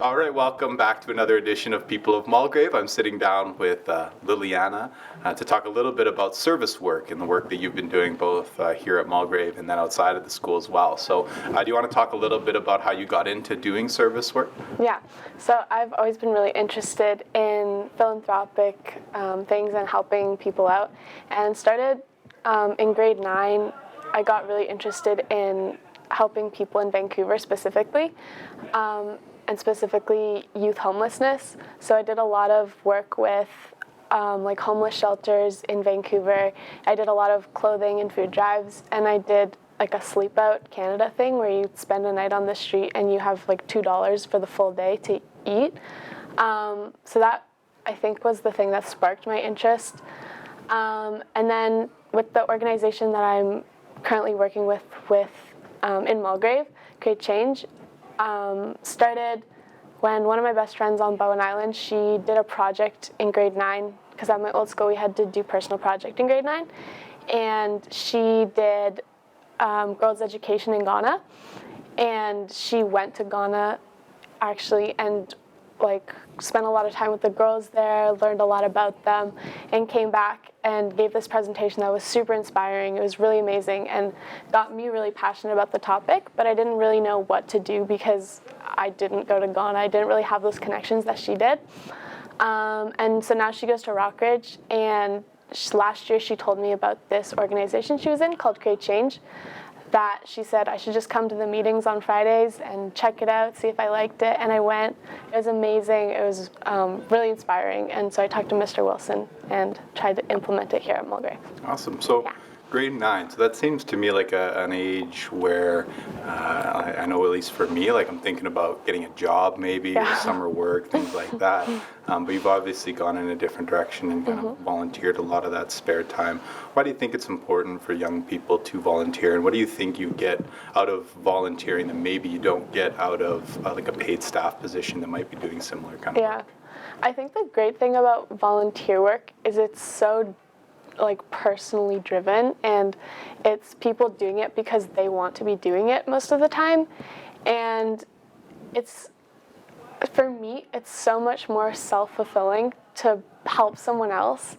All right, welcome back to another edition of People of Mulgrave. I'm sitting down with Liliana to talk a little bit about service work and the work that you've been doing both here at Mulgrave and then outside of the school as well. So do you want to talk a little bit about how you got into doing service work? Yeah, so I've always been really interested in philanthropic things and helping people out, and started in grade 9. I got really interested in helping people in Vancouver specifically. And specifically youth homelessness. So I did a lot of work with like homeless shelters in Vancouver. I did a lot of clothing and food drives, and I did like a Sleep Out Canada thing where you spend a night on the street and you have like $2 for the full day to eat. So that I think was the thing that sparked my interest. And then with the organization that I'm currently working with in Mulgrave, Create Change, started when one of my best friends on Bowen Island, she did a project in grade 9, because at my old school we had to do personal project in grade 9, and she did girls' education in Ghana, and she went to Ghana actually and like spent a lot of time with the girls there, learned a lot about them, and came back and gave this presentation that was super inspiring. It was really amazing and got me really passionate about the topic, but I didn't really know what to do because I didn't go to Ghana. I didn't really have those connections that she did. And so now she goes to Rockridge, and last year she told me about this organization she was in called Create Change, that she said I should just come to the meetings on Fridays and check it out, see if I liked it, and I went. It was amazing. It was really inspiring, and so I talked to Mr. Wilson and tried to implement it here at Mulgrave. Awesome. So yeah. Grade 9, so that seems to me like an age where I know at least for me, like I'm thinking about getting a job maybe, or summer work, things like that. But you've obviously gone in a different direction and kind of volunteered a lot of that spare time. Why do you think it's important for young people to volunteer, and what do you think you get out of volunteering that maybe you don't get out of like a paid staff position that might be doing similar kind of work? I think the great thing about volunteer work is it's so like personally driven, and it's people doing it because they want to be doing it most of the time. And it's, for me, it's so much more self-fulfilling to help someone else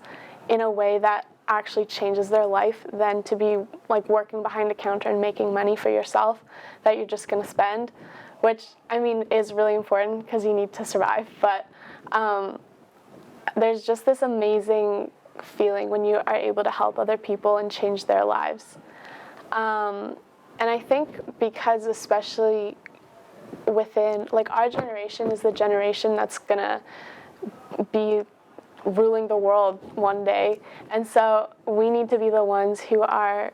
in a way that actually changes their life than to be like working behind a counter and making money for yourself that you're just going to spend, which I mean is really important because you need to survive. But there's just this amazing feeling when you are able to help other people and change their lives. And I think because especially within, like, our generation is the generation that's gonna be ruling the world one day, and so we need to be the ones who are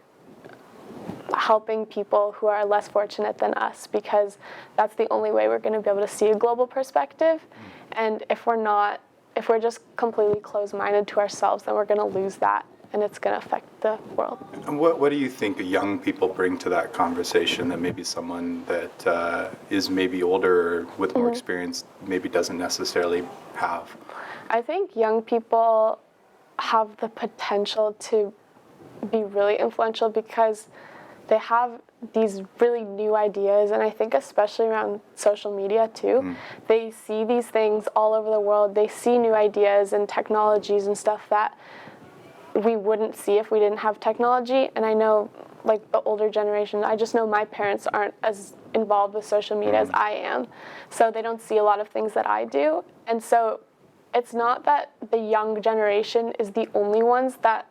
helping people who are less fortunate than us, because that's the only way we're going to be able to see a global perspective. And if we're just completely closed-minded to ourselves, then we're going to lose that, and it's going to affect the world. And what do you think young people bring to that conversation that maybe someone that is maybe older or with more experience maybe doesn't necessarily have? I think young people have the potential to be really influential because they have these really new ideas, and I think especially around social media too. They see these things all over the world. They see new ideas and technologies and stuff that we wouldn't see if we didn't have technology. And I know, like, the older generation, I just know my parents aren't as involved with social media as I am, so they don't see a lot of things that I do. And so it's not that the young generation is the only ones that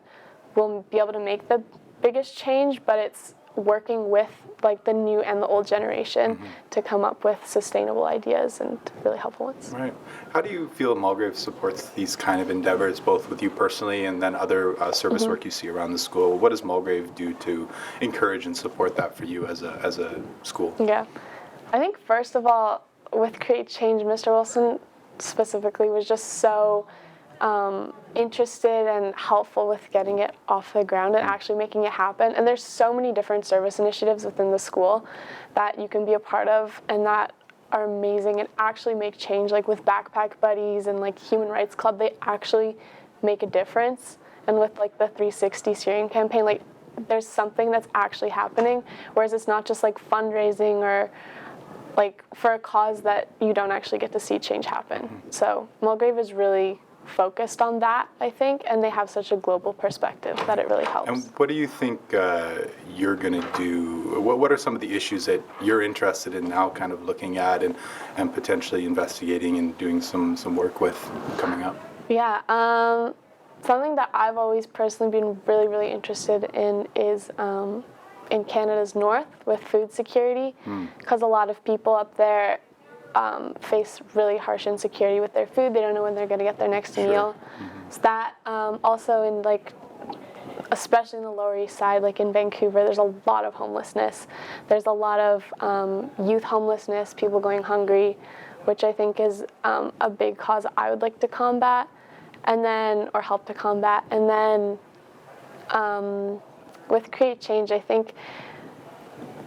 will be able to make the biggest change, but it's working with like the new and the old generation to come up with sustainable ideas and really helpful ones. Right. How do you feel Mulgrave supports these kind of endeavors, both with you personally and then other service work you see around the school? What does Mulgrave do to encourage and support that for you as a school? Yeah. I think first of all, with Create Change, Mr. Wilson specifically was just so interested and helpful with getting it off the ground and actually making it happen. And there's so many different service initiatives within the school that you can be a part of and that are amazing and actually make change, like with Backpack Buddies and like Human Rights Club. They actually make a difference. And with like the 360 Syrian campaign, like there's something that's actually happening, whereas it's not just like fundraising or like for a cause that you don't actually get to see change happen. So Mulgrave is really focused on that, I think, and they have such a global perspective that it really helps. And what do you think you're going to do? What are some of the issues that you're interested in now, kind of looking at and potentially investigating and doing some work with coming up? Yeah, something that I've always personally been really, really interested in is in Canada's north with food security, because a lot of people up there face really harsh insecurity with their food. They don't know when they're going to get their next meal. So that also in like, especially in the Lower East Side, like in Vancouver, there's a lot of homelessness. There's a lot of youth homelessness, people going hungry, which I think is a big cause I would like to combat, and then, or help to combat. And then with Create Change, I think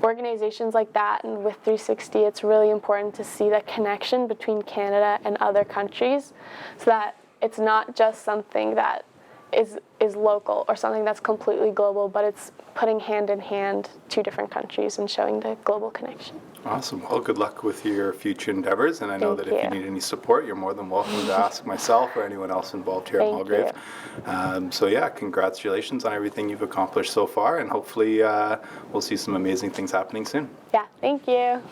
organizations like that, and with 360, it's really important to see the connection between Canada and other countries, so that it's not just something that is local or something that's completely global, but it's putting hand in hand two different countries and showing the global connection. Awesome. Well, good luck with your future endeavors, and I know Thank that if you. you need any support, you're more than welcome to ask myself or anyone else involved here at Thank Mulgrave. you. So yeah, congratulations on everything you've accomplished so far, and hopefully we'll see some amazing things happening soon. Yeah, thank you.